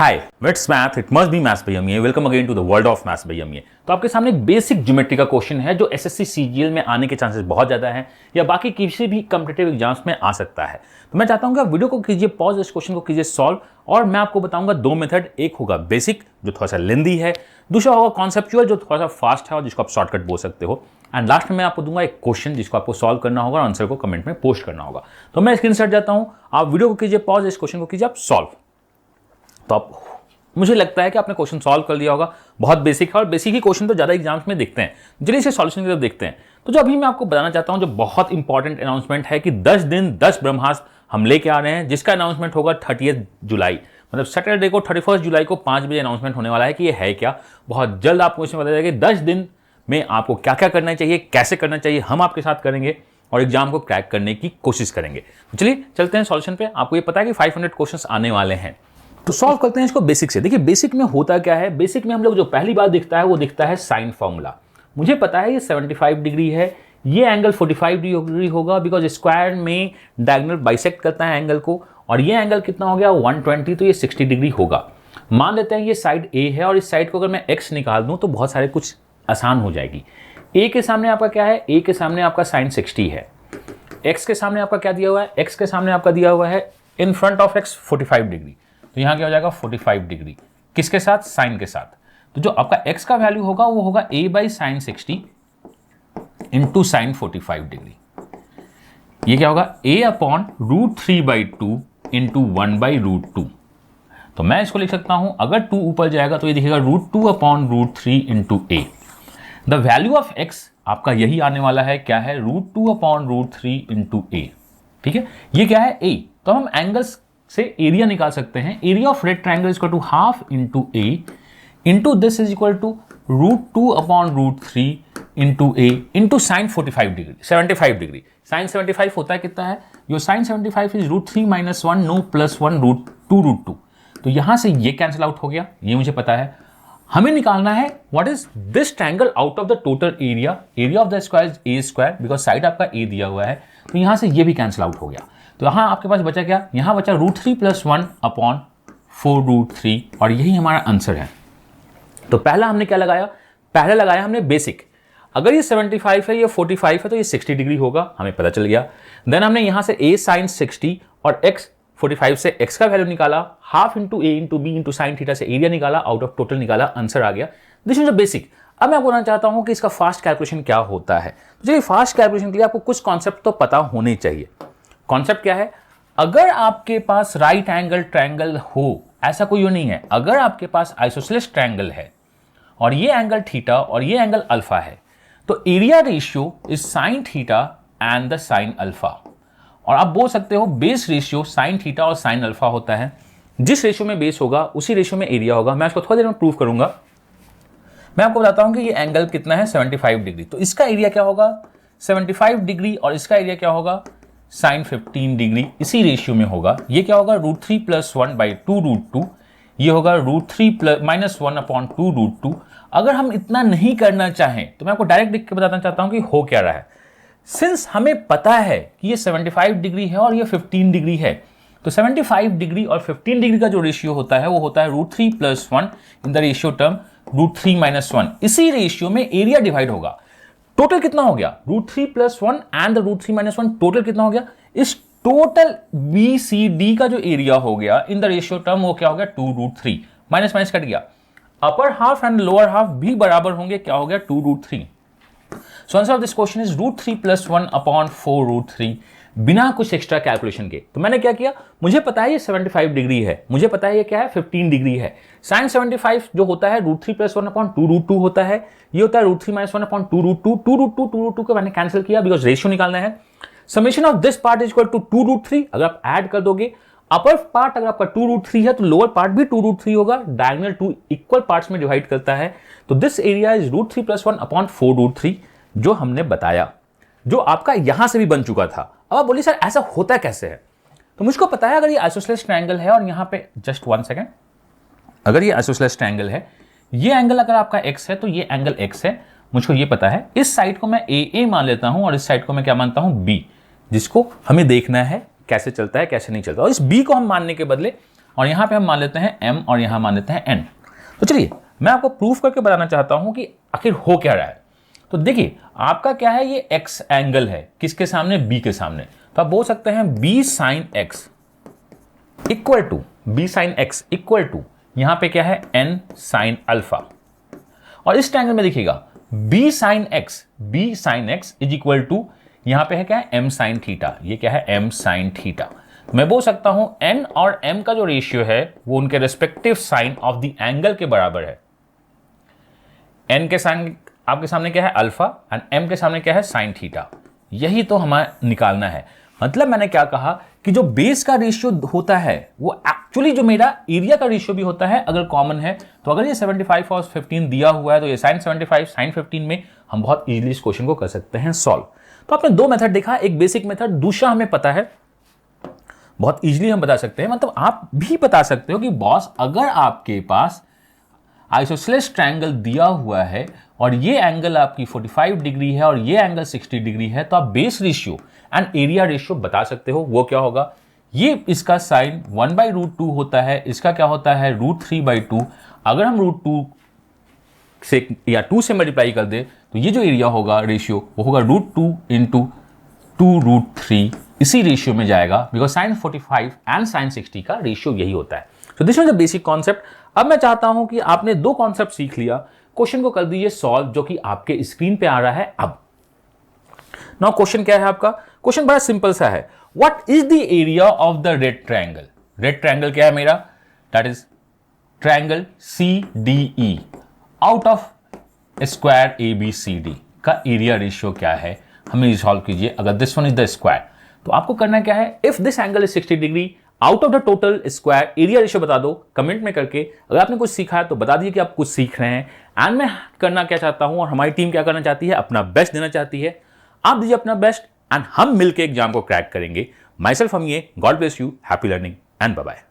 Hi it's math it must be maths by MA. Welcome again to the world of maths by MA. तो आपके सामने एक basic geometry का question है जो एसएससी सीजीएल में आने के चांसेस बहुत ज्यादा हैं या बाकी किसी भी कॉम्पिटिटिव एग्जाम्स में आ सकता है। तो मैं चाहता हूं कि आप वीडियो को कीजिए पॉज, इस क्वेश्चन को कीजिए सॉल्व और मैं आपको बताऊंगा दो मेथड। एक होगा बेसिक जो थोड़ा सा लेंदी है, दूसरा होगा कॉन्सेप्चुअल जो थोड़ा सा फास्ट है और जिसको आप शॉर्टकट बोल सकते हो। एंड लास्ट में मैं आपको दूंगा एक क्वेश्चन जिसको आपको सॉल्व करना होगा और आंसर को कमेंट में पोस्ट करना होगा। तो मैं स्क्रीन से हट जाता हूं, आप वीडियो को कीजिए पॉज, इस क्वेश्चन को कीजिए आप सॉल्व। तो आप मुझे लगता है कि आपने क्वेश्चन सॉल्व कर लिया होगा। बहुत बेसिक है और बेसिक ही क्वेश्चन तो ज़्यादा एग्जाम्स में देखते हैं। चलिए इसे सॉल्यूशन की तरफ देखते हैं। तो जो अभी मैं आपको बताना चाहता हूं, जो बहुत इंपॉर्टेंट अनाउंसमेंट है कि 10 दिन 10 ब्रह्मास्त्र हम लेके आ रहे हैं, जिसका अनाउंसमेंट होगा 30 जुलाई, मतलब सैटरडे को 31 जुलाई को 5 बजे अनाउंसमेंट होने वाला है कि ये है क्या। बहुत जल्द आपको इसमें पता चलेगा कि 10 दिन में आपको क्या क्या करना चाहिए, कैसे करना चाहिए, हम आपके साथ करेंगे और एग्जाम को क्रैक करने की कोशिश करेंगे। तो चलिए चलते हैं सॉल्यूशन पे। आपको ये पता है कि 500 क्वेश्चंस आने वाले हैं, तो सॉल्व करते हैं इसको बेसिक से। देखिए बेसिक में होता क्या है, बेसिक में हम लोग जो पहली बात दिखता है वो दिखता है साइन फॉर्मूला। मुझे पता है ये 75 डिग्री है, ये एंगल 45 डिग्री होगा बिकॉज स्क्वायर में डायगोनल बाइसेक्ट करता है एंगल को, और ये एंगल कितना हो गया 120, तो ये 60 डिग्री होगा। मान लेते हैं ये साइड ए है और इस साइड को अगर मैं एक्स निकाल दूं तो बहुत सारे कुछ आसान हो जाएगी। ए के सामने आपका क्या है, ए के सामने आपका साइन 60 है। एक्स के सामने आपका क्या दिया हुआ है, एक्स के सामने आपका दिया हुआ है in front of x 45 degree, तो यहां क्या हो जाएगा 45 डिग्री, किसके साथ, साइन के साथ। तो जो आपका x का वैल्यू होगा वो होगा a by sine 60 into sine 45 degree. ये क्या होगा a अपॉन √3/2 इंटू 1/√2। तो मैं इसको लिख सकता हूं, अगर 2 ऊपर जाएगा तो ये दिखेगा √2 upon √3 into a। The value of x आपका यही आने वाला है, क्या है, √2 अपॉन √3 इंटू a। ठीक है, ये क्या है a। तो हम एंगल्स से एरिया निकाल सकते हैं। Area of red triangle is equal to half into a into this is equal to √2 upon √3 into a into sine 45 degree 75 degree. Sine 75 होता है कितना है, योर साइन 75 इज √3 - 1 नो +1 √2। तो यहां से ये कैंसिल आउट हो गया, ये मुझे पता है। हमें निकालना है what is this triangle out of the total area. Area of the square is a square because side आपका ए दिया हुआ है, तो यहां से ये भी कैंसिल आउट हो गया। तो यहां आपके पास बचा क्या, यहां बचा √3 + 1 अपॉन 4√3 और यही हमारा आंसर है। तो पहला हमने क्या लगाया, पहले लगाया हमने बेसिक। अगर ये 75 है, ये 45 है, तो ये 60 डिग्री होगा, हमें पता चल गया। देन हमने यहां से a साइन 60 और x 45 से x का वैल्यू निकाला, half into a into b into sine theta से एरिया निकाला, आउट ऑफ टोटल निकाला, आंसर आ गया। This is the basic. अब मैं बोलना चाहता हूं कि इसका फास्ट कैलकुलेशन क्या होता है। तो चलिए फास्ट कैलकुलेशन के लिए आपको कुछ कॉन्सेप्ट तो पता होने चाहिए। कॉन्सेप्ट क्या है, अगर आपके पास राइट एंगल ट्रायंगल हो, ऐसा कोई नहीं है, अगर आपके पास आइसोसेलेस ट्रायंगल है और ये एंगल थीटा और ये एंगल अल्फा है, तो area ratio is sine theta and the sine alpha. और आप बोल सकते हो बेस रेशियो साइन थीटा और साइन अल्फा होता है। जिस रेशियो में बेस होगा उसी रेशियो में एरिया होगा। मैं इसको थोड़ी देर में प्रूव करूंगा। मैं आपको बताता हूं कि ये एंगल कितना है 75 डिग्री, तो इसका एरिया क्या होगा 75 डिग्री और इसका एरिया क्या होगा साइन 15 डिग्री, इसी रेशियो में होगा। ये क्या होगा √3 + 1/2√2, ये होगा √3 - 1 अपॉन 2√2। अगर हम इतना नहीं करना चाहें तो मैं आपको डायरेक्ट लिख के बताना चाहता हूं कि हो क्या रहा है। सिंस हमें पता है कि ये 75 डिग्री है और ये 15 डिग्री है, तो 75 डिग्री और 15 डिग्री का जो रेशियो होता है वो होता है √3 + 1 इन द रेशियो टर्म √3 - 1। इसी रेशियो में एरिया डिवाइड होगा। टोटल कितना हो गया √3 + 1 एंड √3 - 1, टोटल कितना हो गया, इस टोटल BCD का जो एरिया हो गया इन द रेशियो टर्म वो क्या हो गया 2√3, माइनस माइनस कट गया। Upper half and lower half भी बराबर होंगे, क्या हो गया 2√3। So answer of this question is √3 + 1 upon 4√3, बिना कुछ एक्स्ट्रा कैलकुलेशन के। तो मैंने क्या किया, मुझे पता है ये 75 डिग्री है, मुझे पता है ये क्या है 15 डिग्री है। साइन 75 जो होता है √3 + 1 अपॉन 2√2 होता है, ये होता है √3 - 1 अपॉन 2√2। 2√2 को मैंने कैंसिल किया बिकॉज रेशियो निकालना है। Summation of this part is equal to 2√3। अगर आप ऐड कर दोगे, अपर पार्ट अगर आपका 2√3 है तो लोअर पार्ट भी 2√3 होगा। डायगोनल 2 इक्वल पार्ट्स में डिवाइड करता है, तो दिस एरिया इज √3 + 1 अपॉन 4√3 जो हमने बताया, जो आपका यहां से भी बन चुका था। अब आप बोलिए सर ऐसा होता कैसे है, तो मुझको पता है अगर ये आइसोसेलेस ट्रायंगल है और यहां पे जस्ट 1 सेकेंड, अगर ये आइसोसेलेस ट्रायंगल है, ये एंगल अगर आपका x है तो ये एंगल x है, मुझको ये पता है। इस साइड को मैं a मान लेता हूं और इस साइड को मैं क्या मानता हूं b, जिसको हमें देखना है कैसे चलता है कैसे नहीं चलता। और इस b को हम मानने के बदले और यहां पे हम मान लेते हैं m और यहां मान लेते हैं n। तो चलिए मैं आपको प्रूफ करके बताना चाहता हूं कि आखिर हो क्या रहा है। तो देखिए आपका क्या है, ये x एंगल है किसके सामने, b के सामने। तो आप बोल सकते हैं b sin x equal to b sin x equal to यहां पे क्या है n sin अल्फा। और इस ट्रायंगल में देखिएगा b sin x is equal to यहां पे है क्या है m sin थीटा, ये क्या है m sin थीटा। मैं बोल सकता हूं n और m का जो रेशियो है वो उनके respective sine of the angle के बराबर है। n के साइन आपके सामने क्या है अल्फा एंड m के सामने क्या है साइन थीटा। यही तो हमें निकालना है। मतलब मैंने क्या कहा कि जो बेस का रेशियो होता है वो एक्चुअली जो मेरा एरिया का रेशियो भी होता है अगर कॉमन है। तो अगर ये 75 और 15 दिया हुआ है तो ये साइन 75 साइन 15 में हम बहुत इजीली इस क्वेश्चन को कर सकते हैं सॉल्व। तो आपने दो मेथड देखा, एक बेसिक मेथड, दूसरा हमें पता है बहुत इजीली हम बता सकते हैं। मतलब आप भी बता सकते हो कि बॉस अगर आपके पास आइसोसेलेस ट्रायंगल दिया हुआ है और ये एंगल आपकी 45 डिग्री है और ये एंगल 60 डिग्री है तो आप base ratio and area ratio बता सकते हो। वो क्या होगा, ये इसका साइन 1/√2 होता है, इसका क्या होता है √3/2। अगर हम √2 से या 2 से मल्टीप्लाई कर दे तो ये जो एरिया होगा रेशियो वो होगा √2 इंटू 2√3, इसी रेशियो में जाएगा बिकॉज साइन 45 एंड साइन 60 का रेशियो यही होता है। So this was the basic concept. अब मैं चाहता हूं कि आपने दो कॉन्सेप्ट सीख लिया, क्वेश्चन को कर दीजिए सॉल्व जो कि आपके स्क्रीन पे आ रहा है। अब नाउ क्वेश्चन क्या है आपका, क्वेश्चन बड़ा सिंपल सा है, what is the area of the red triangle. Red triangle क्या है मेरा, that is triangle CDE out of square ABCD का एरिया रेशियो क्या है, हमें सॉल्व कीजिए। अगर this one is the square तो आपको करना क्या है, if this angle is 60 degree out of the total square area ratio बता दो कमेंट में करके। अगर आपने कुछ सीखा है तो बता दीजिए कि आप कुछ सीख रहे हैं। एंड मैं करना क्या चाहता हूं और हमारी टीम क्या करना चाहती है, अपना बेस्ट देना चाहती है। आप दीजिए अपना बेस्ट एंड हम मिलकर एग्जाम को क्रैक करेंगे। Myself Amiya, God bless you, happy learning and bye bye.